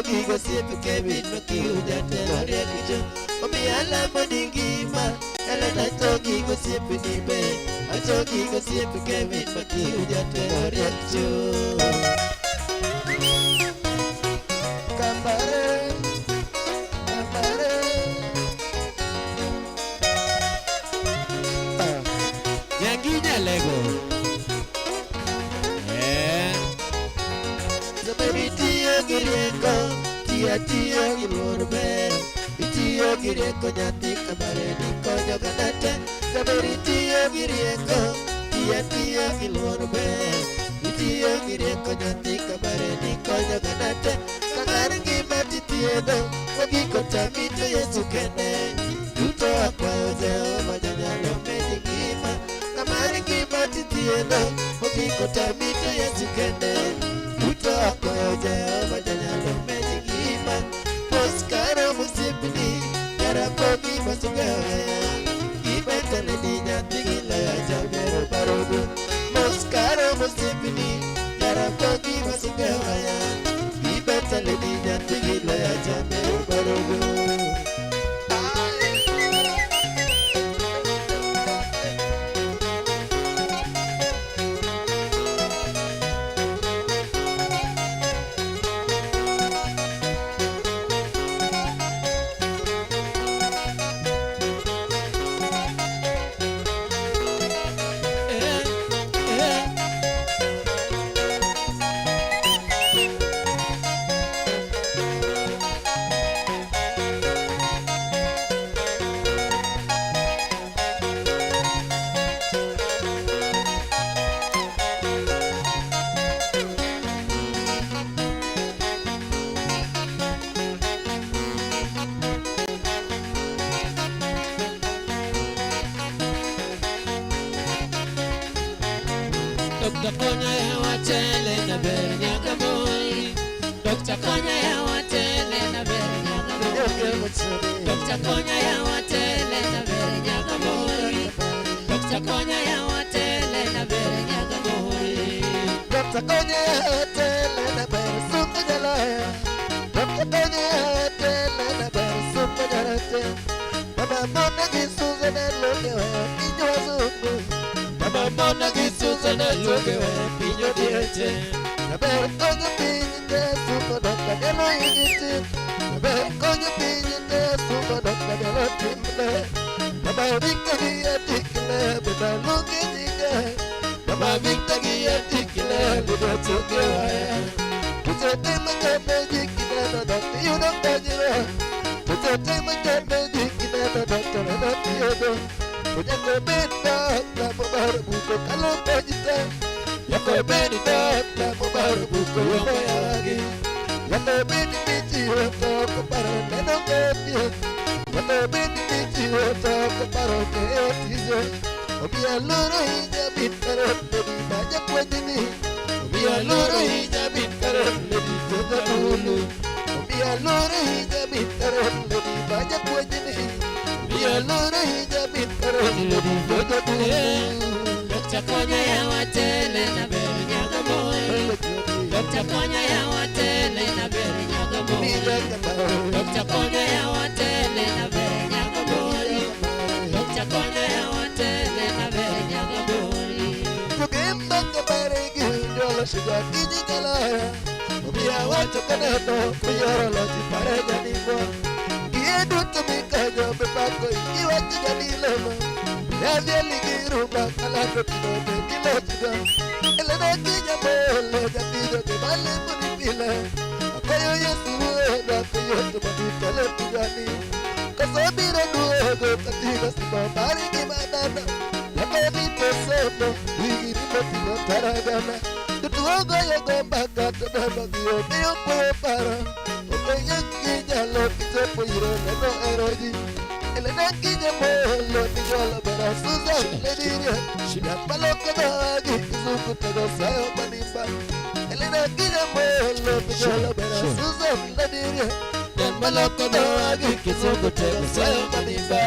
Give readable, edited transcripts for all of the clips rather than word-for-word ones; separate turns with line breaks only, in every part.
gigo siep Kevin Makiu jatelo rieko omiala moningima elena to gigo siep ni be ato gigo siep Kevin Makiu jatelo rieko Kambare Yanginya Lego Itiyo girieko, tiyo giluor ber Itiyo girieko nyathi Kambare ni konyo ganate Kambare itiyo girieko, tiyo giluor ber Itiyo girieko nyathi Kambare ni konyo ganate Kangar ngima tithiedho, ogiko tamito Yesu kende Duto akwayo Jehova Janyalo medi ngima Kangar ngima tithiedho, ogiko tamito Yesu kende akwayo Jehova Janyalo medi ngima Poskaro musipni Yarako gima sugaya Ibetale di nyathi gilaya Jamero barogo Poskaro musipni Yarako gima sugaya Ibetale di nyathi gilaya Jamero barogo Dr. Konya ya watele na beri nyagamori Dr. Konya ya watele na beri nyagamori Dr. Konya ya watele na beri nyagamori Dr. Konya ya watele na beri nyagamori Dr. Konya ya watele na beri suka jalaya Dr. Konya ya watele na beri suka jalate Mama mona gisuza na loge wa kinyo wazungu Mama mona gisuza na loge wa pinyo diete Naber konyo pinyo suko doka gelo yiniti Naber konyo pinyo suko doka gelo timle Naber victoria tikle beba lungi diga Naber victoria tikle beba tuke waya Tuchote mkebe jikine no doka yudong kajira Tuchote mkebe jikine no doka no doka yudong Punya kebeda, kamu baru buku kalau pajita. Ya kebeda, kamu baru buku yang lagi. Ya kebeda bici untuk keparuh nenong ketiak. Ya kebeda bici untuk keparuh ketiak. Biar luruh hijabin karun lebih banyak wajini. Biar luruh hijabin karun lebih juga dulu. Biar luruh hijabin karun lebih banyak wajini. Biar luruh hijabin karun lebih juga dulu. Dr. Konya ya watele na beri nyagamori. Dr. Konya ya watele na beri nyagamori. Dr. Konya ya watele na beri nyagamori. Dr. Konya ya watele na beri nyagamori. Tukimba kabare gindolo shiga kiji kalaya. Ubia watu kanato kuyoro loji pare janimo. Kiedu tumikajo bepako ikiwa chiganilema. Yavya ligiruba kalado tinote kilojiga. Elena kija mole jatido kebale munipila. Akayo yesu wega kayo tumaditale tugani. Kasabira nuego katiga simamari kimadana. Lakamito sono wigirimo tino taragana. Tutuogo yagomba kata na magio niyo kwe para. Okenye kija lo kichepo yiro neno eroji. Elena kija molo nijola bera suza lediria. Shida paloko dagi kizuku tego sayo manimba. Elena kija molo nijola bera suza lediria. Maloko dagi kizuku tego sayo manimba.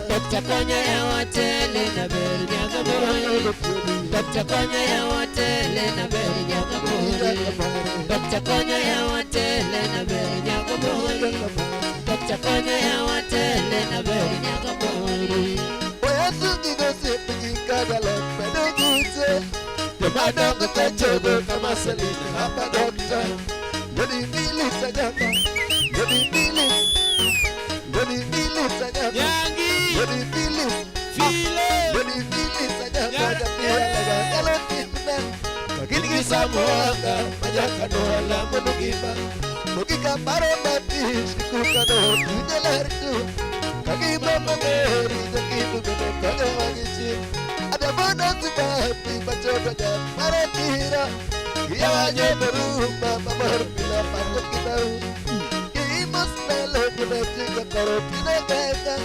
Dr. Konya ya watele na beri nyagamori. Dr. Konya ya watele na beri nyagamori. Dr. Konya ya watele na beri konyo ya watele na ber nyaka mori.
Oya sungi gosi pijika galon pedo gute. Jamadong tachogo kama Selina hapa dokta. Yodi bilis ajaka. Yodi bilis. Yodi bilis ajaka.
Nyangi.
Yodi bilis.
File.
Yodi bilis ajaka. Japia laga galon timna. Kagini samuanga majaka nola munugiba. Mugika paro mati shikuka no tujelertu. Kagima mameri jakibu gano kaga wagichi. Ada bono subati bachoto jam maratira. Iya waje berumba mamar bila patok kitau. Imos melo kuna tiga karo pina kaya.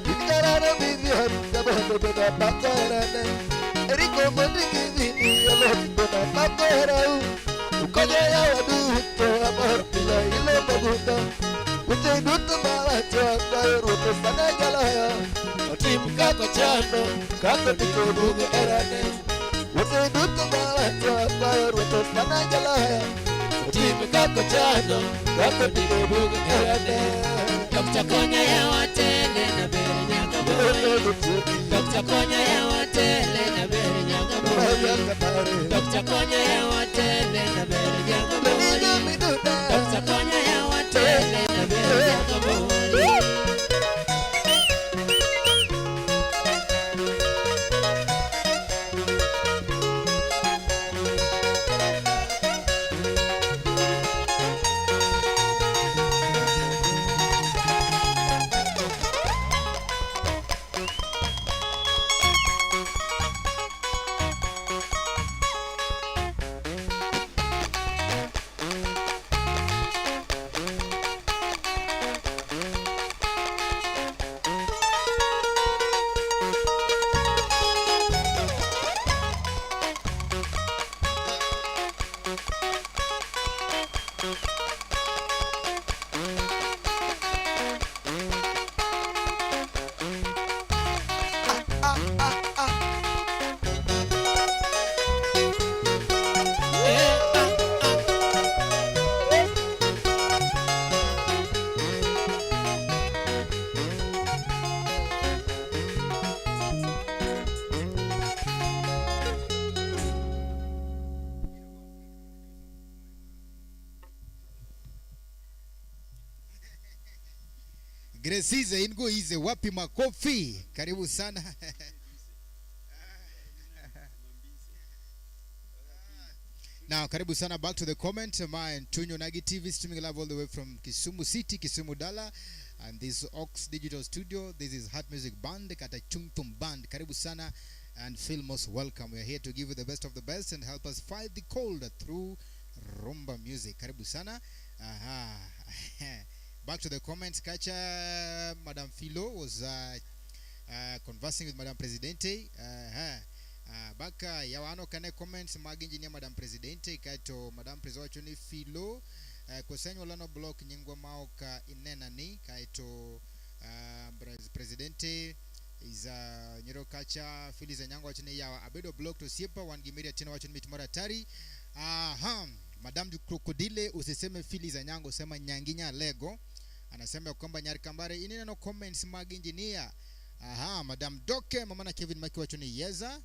Ini karana bibian kabano bena pakarana. Eriko mondiki vini yalot bena pakarau. Ukanya ya wadu to amar bila ilo mabuta. Uche dutu mawa chwa kwa ruto sana jalaya. Otim kako chano kako tiko buge erane. Uche dutu mawa chwa kwa ruto sana jalaya. Otim kako chano kako tiko buge erane.
Dokta konyo ya watele na ber nyaka mori. Dokta konyo ya watele na ber nyaka mori. Dokta konyo ya watele na ber nyaka mori. Dokta konyo ya watele na ber nyaka mori.
Gresize ingo ize wapi makofi. Karibu sana. Now, karibu sana back to the comment. My Tunyo Nagi TV streaming live all the way from Kisumu City, Kisumu Dala. And this is Ox Digital Studio. This is Heart Music Band, Kata Chungtum Band. Karibu sana and feel most welcome. We are here to give you the best of the best and help us fight the cold through rumba music. Karibu sana. Aha. Back to the comments. Kacha, Madam Philo was conversing with Madam Presidente. Baka yawano kane comments mag engineer Madam Presidente kaito Madam Presidente Philo kosenyo lano block nyingwa maoka inena ni kaito Presidente is nyero kacha Phyllis Anyango wachini yawa abedo block to siepa wangimiria tina wachini mitumara tari. Madam du Krokodile usiseme Phyllis Anyango sema Nyanginya Lego. Anasema kwamba Nyari Kambare inina no comments mag engineer. Madam Doke mamana Kevin Maki wachini yeza.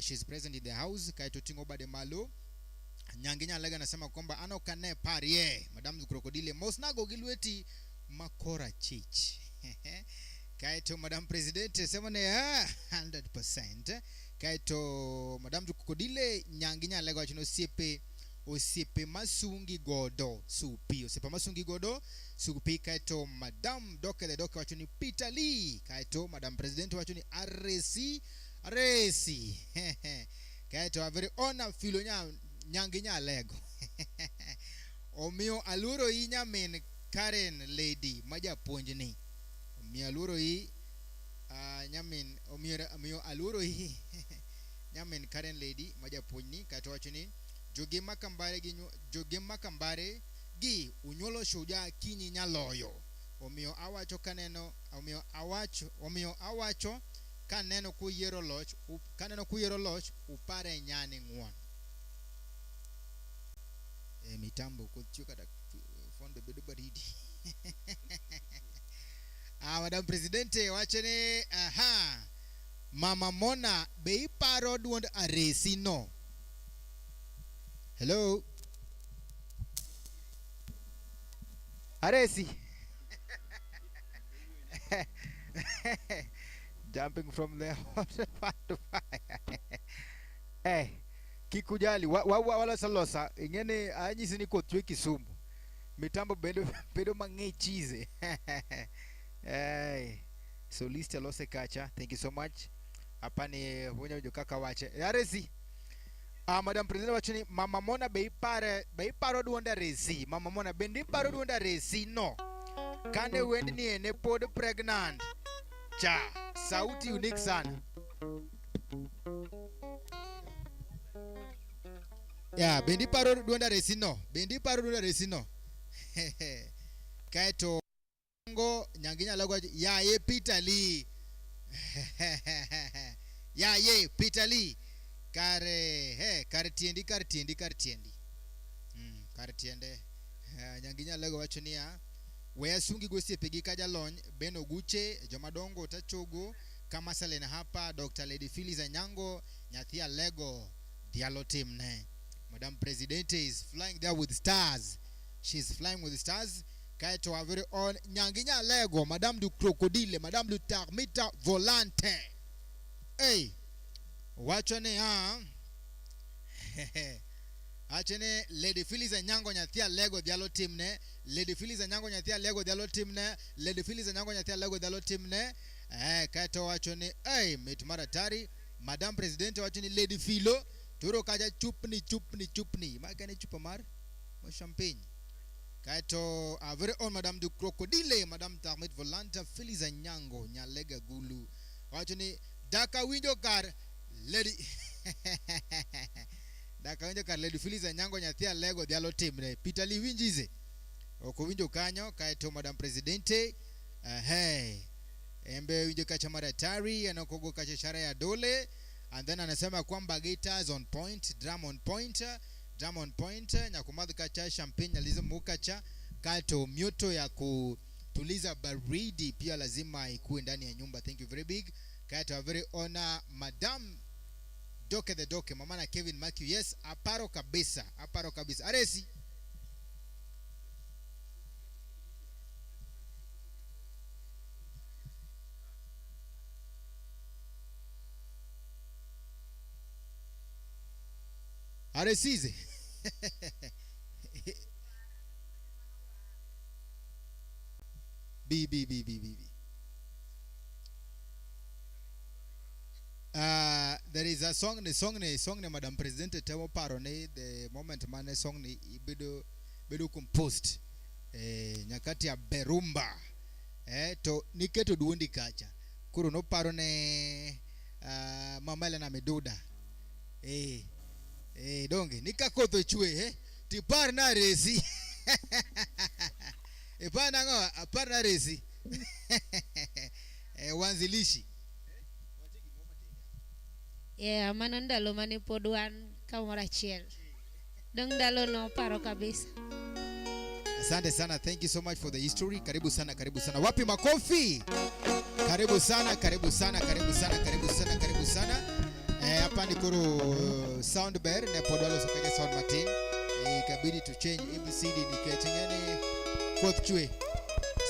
She's present in the house. Kaito Tingo Bade Malo. Nyanginya Lega anasema kwamba ano kane parie. Madam du Krokodile Mosnago Gilweti Makora Chich. Kaito Madam Presidente sema ne 100%. Kaito Madam du Krokodile Nyanginya Lega wachino Osiepe Masungi Godo Supi. Osiepe Masungi Godo Supi. Kaito Madam Doke the Doke wachoni Peter Lee. Kaito Madam President wachoni Aresi. Kaito a very honor Philo Nyanginya Lego. Omio aluro i nyamin Karen Lady Maja Ponjini. Omio aluro i nyamin omio aluro i nyamin Karen Lady Maja Ponjini. Kaito wachoni Joge Makambare gi unyolo shuja kinyi nyaloyo. Omio awacho kaneno omio awacho kaneno kuyero loch upare nyane ngwon. Mitambo kuchuka da fondo bedo baridi. Madam Presidente wachene Mama Mona be paro duond aresi no. Hello. Aresi. Jumping from the hot to fire. Hey, kikujali wala salosa ingene anyisi ni kotwe Kisumu. Mitambo bedo mangi cheese. Hey, so Lista Lose Kacha, thank you so much. Apani wonya kaka wache. Aresi. Madam President wachini Mama Mona be paro duonda resi. Mama Mona bendi paro duonda resi no. Kane wendi ni ene pod pregnant. Cha, sauti unique sana. Yeah, bendi paro duonda resi no. Bendi paro duonda resi no. Kaito ngo nyanginya lagwa ya ye Peter Lee. Ya ye Peter Lee. Kare tiendi. Kare tiende. Nyanginya lagwa wachonia we sungi gosi pegi kaja lony Beno Guche jomadongo tachogo kama salena hapa Dr. Lady Phyllis Anyango nyathia Lego dialo team ne. Madam President is flying there with stars. She's flying with stars. Kaito our very own Nyanginya Lego, Madame du Crocodile, Madame du Tarmita Volante. Hey, wachone Achene Lady Phyllis Anyango nyathia Lego dialo team ne. Lady Phyllis Anyango nyathia Lego dialo team ne. Lady Phyllis Anyango nyathia Lego dialo team ne. Kaito wachone mitumara tari. Madam President wachone Lady Philo. Turo kaja chupni. Makane chupamar mo champagne. Kaito a very own Madame du Crocodile, Madame Tarmit Volanta, Phyllis Anyango, Nyalega Gulu. Wachoni Daka window car Lady Daka window car Lady Phyllis Anyango nyathia Lego dialo team ne. Peter Lee winjize. Oko window kanyo kaito Madam Presidente. Embe window kacha maratari anakogo kacha shara ya dole. And then anasema kwamba guitars on point, drum on point, nyakumadhi kacha champagne alizo mukacha kato mioto ya kutuliza baridi pia lazima ikuwe ndani ya nyumba. Thank you very big. Kato very honor Madam Doke the Doke, mama na Kevin Matthew. Yes, aparo kabisa. Aresi. Aresize. B. There is a song ne Madam President Temo Parone the moment man song ni bedo composed nyakati ya Berumba to niketo duondi kacha kuro no parone mamala na meduda donge nikakotho chwe tipar na resi epana ngo apar na resi wanzilishi
mano ndalo mane pod wan kamoro achiel dong ndalo no paro kabisa.
Asante sana, thank you so much for the history. Karibu sana. Wapi makofi? Karibu sana. Hapa ni kuru sound bear ne podalo sokaja sound Martin. Ikabidi to change ABCD niketengene koth chwe.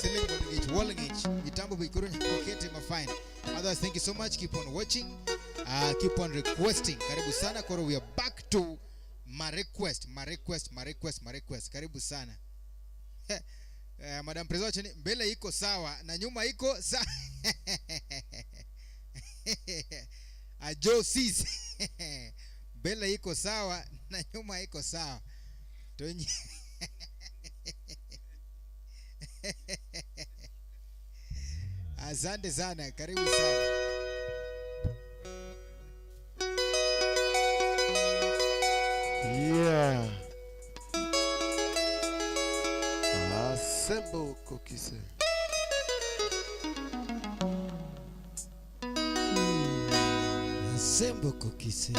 Select body gauge, mitambo bikuru kokete mafine. Others, thank you so much. Keep on watching. Keep on requesting. Karibu sana. Koro we are back to my request. Karibu sana. Madam President, mbele iko sawa na nyuma iko sawa. Ajo sis. Mbele iko sawa na nyuma iko sawa. Tonyi. Asante sana, karibu sana.
Yeah. Assemble Kokise.
Assemble Kokise.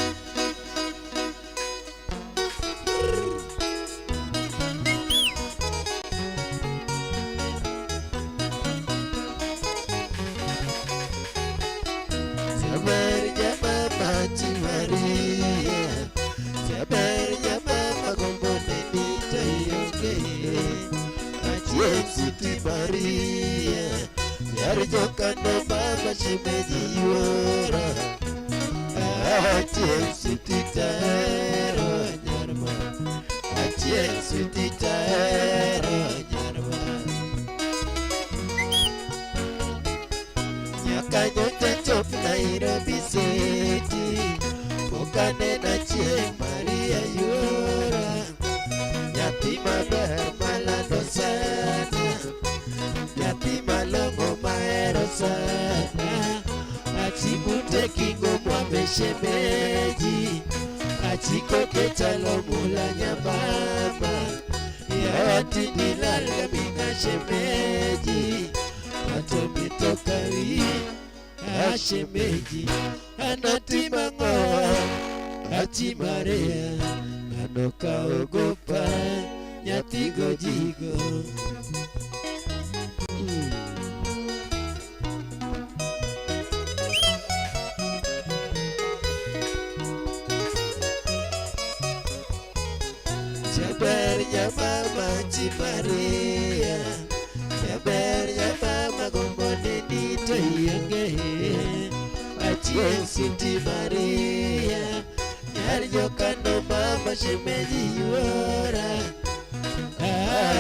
Achieng Siti Maria Nyar jokano mama shemeji yuora Achieng Siti tahero nyarma Achieng Siti tahero nyarma Nyaka nyocha chop Nairobi City Okanena Achieng Maria yuora Nyathi maber malando sana Nyathi malongo mahero sana Achikute kingo mwambe shemeji Achiko ketalo mula nyamama Yawati nilalga minga shemeji Atomi toka wi shemeji Anati mangoa Ati Maria Anoka ogopa Nyathi gojigo Jaber ya mama Chi Maria Jaber ya mama gombone nito yenge Achieng Siti Maria Nyar jokano mama shemeji yuora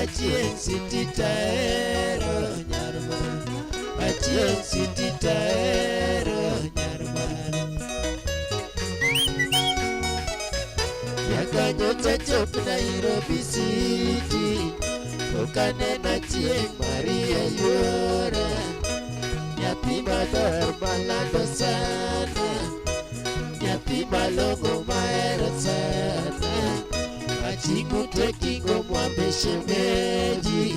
Achieng Siti tahero nyarma Achieng Siti tahero nyarma Nyaka nyocha chop Nairobi City Okanena Achieng Maria yuora Nyathi maber malando sana Nyathi malongo mahero sana Achikute kingo mwambe shemeji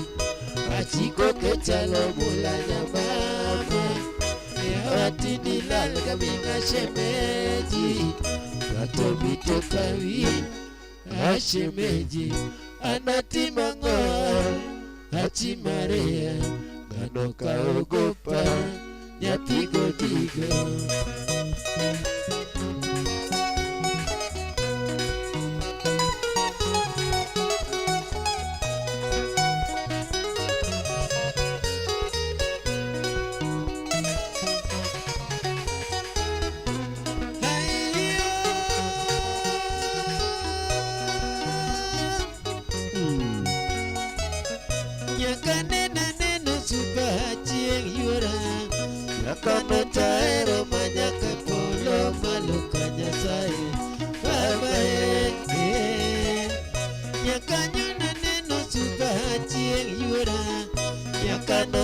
Achiko ketalo mula nyamama Yawati nilalga minga shemeji Watomi toka wi shemeji Anati mangol Achi Maria Anoka ogopa Nyathi godigo Kano tahero manyaka polo maluka nyasaye Baba Nyaka nyona neno suka Achieng yuora Nyaka no